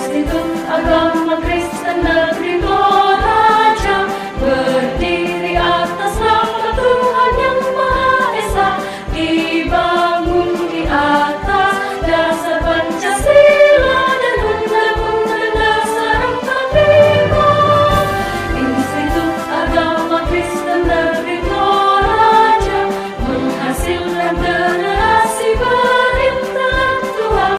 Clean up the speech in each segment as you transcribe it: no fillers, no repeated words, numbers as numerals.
Institut Agama Kristen Negeri Toraja berdiri atas nama Tuhan yang Maha Esa, dibangun di atas dasar Pancasila dan Undang-Undang Dasar 45. Institut Agama Kristen Negeri Toraja menghasilkan generasi berintelektual.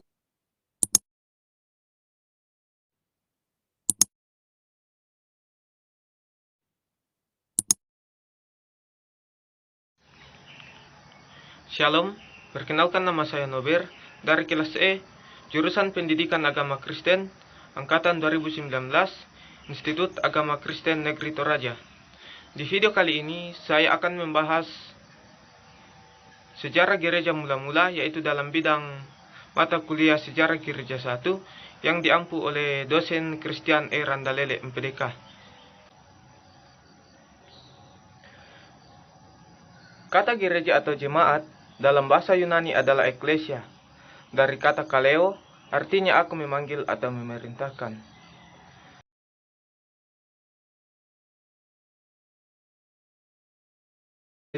Shalom, perkenalkan nama saya Nober dari kelas E, jurusan Pendidikan Agama Kristen, Angkatan 2019, Institut Agama Kristen Negeri Toraja. Di video kali ini, saya akan membahas sejarah gereja mula-mula, yaitu dalam bidang mata kuliah Sejarah Gereja 1, yang diampu oleh dosen Christian E. Randalele, MPDK. Kata gereja atau jemaat dalam bahasa Yunani adalah eklesia. Dari kata kaleo, artinya aku memanggil atau memerintahkan.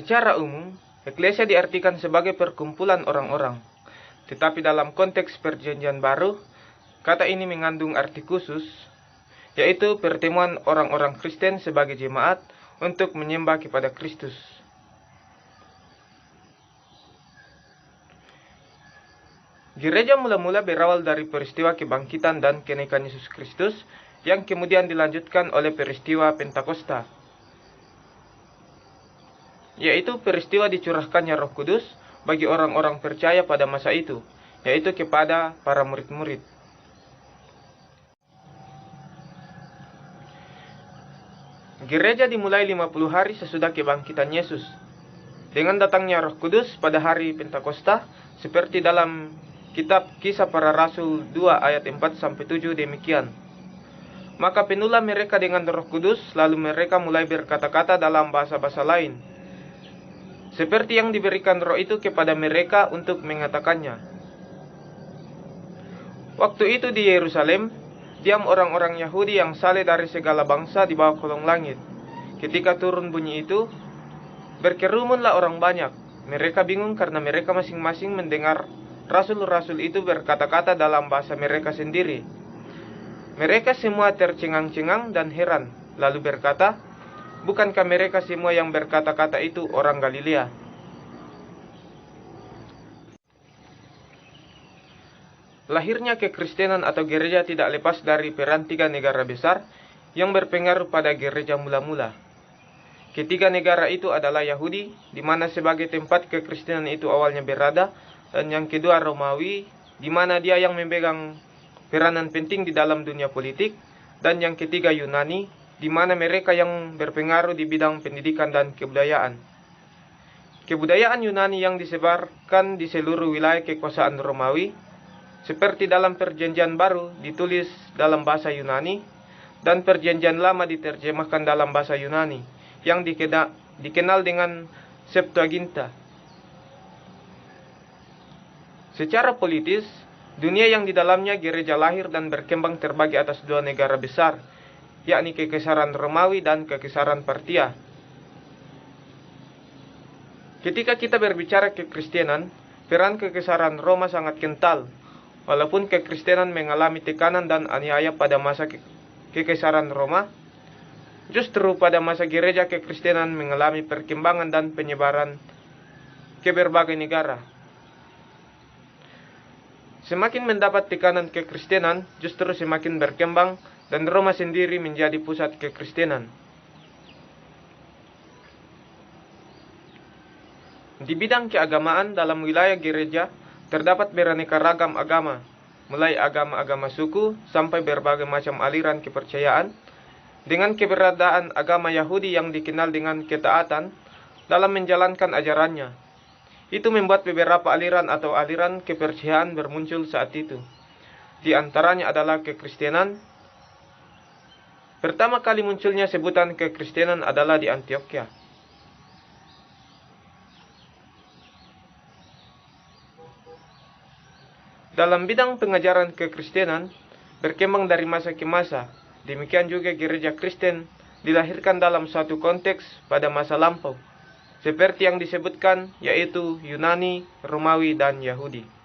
Secara umum, eklesia diartikan sebagai perkumpulan orang-orang. Tetapi dalam konteks Perjanjian Baru, kata ini mengandung arti khusus, yaitu pertemuan orang-orang Kristen sebagai jemaat untuk menyembah kepada Kristus. Gereja mula-mula berawal dari peristiwa kebangkitan dan kenaikan Yesus Kristus yang kemudian dilanjutkan oleh peristiwa Pentakosta, yaitu peristiwa dicurahkannya Roh Kudus bagi orang-orang percaya pada masa itu, yaitu kepada para murid-murid. Gereja dimulai 50 hari sesudah kebangkitan Yesus, dengan datangnya Roh Kudus pada hari Pentakosta, seperti dalam Kitab Kisah Para Rasul 2 ayat 4-7 demikian. Maka penuhlah mereka dengan Roh Kudus, lalu mereka mulai berkata-kata dalam bahasa-bahasa lain, seperti yang diberikan Roh itu kepada mereka untuk mengatakannya. Waktu itu di Yerusalem, diam orang-orang Yahudi yang saleh dari segala bangsa di bawah kolong langit. Ketika turun bunyi itu, berkerumunlah orang banyak. Mereka bingung karena mereka masing-masing mendengar rasul-rasul itu berkata-kata dalam bahasa mereka sendiri. Mereka semua tercengang-cengang dan heran, lalu berkata, bukankah mereka semua yang berkata-kata itu orang Galilea? Lahirnya kekristenan atau gereja tidak lepas dari peran tiga negara besar yang berpengaruh pada gereja mula-mula. Ketiga negara itu adalah Yahudi, di mana sebagai tempat kekristenan itu awalnya berada, dan yang kedua Romawi, di mana dia yang memegang peranan penting di dalam dunia politik, dan yang ketiga Yunani, di mana mereka yang berpengaruh di bidang pendidikan dan kebudayaan. Kebudayaan Yunani yang disebarkan di seluruh wilayah kekuasaan Romawi, seperti dalam Perjanjian Baru ditulis dalam bahasa Yunani, dan Perjanjian Lama diterjemahkan dalam bahasa Yunani, yang dikenal dengan Septuaginta. Secara politis, dunia yang di dalamnya gereja lahir dan berkembang terbagi atas dua negara besar, yakni Kekaisaran Romawi dan Kekaisaran Partia. Ketika kita berbicara kekristenan, peran Kekaisaran Roma sangat kental, walaupun kekristenan mengalami tekanan dan aniaya pada masa Kekaisaran Roma. Justru pada masa gereja kekristenan mengalami perkembangan dan penyebaran ke berbagai negara. Semakin mendapat tekanan kekristenan, justru semakin berkembang dan Roma sendiri menjadi pusat kekristenan. Di bidang keagamaan dalam wilayah gereja terdapat beraneka ragam agama, mulai agama-agama suku sampai berbagai macam aliran kepercayaan, dengan keberadaan agama Yahudi yang dikenal dengan ketaatan dalam menjalankan ajarannya. Itu membuat beberapa aliran atau aliran kepercayaan bermuncul saat itu. Di antaranya adalah kekristenan. Pertama kali munculnya sebutan kekristenan adalah di Antioquia. Dalam bidang pengajaran kekristenan, berkembang dari masa ke masa. Demikian juga gereja Kristen dilahirkan dalam suatu konteks pada masa lampau, seperti yang disebutkan, yaitu Yunani, Romawi, dan Yahudi.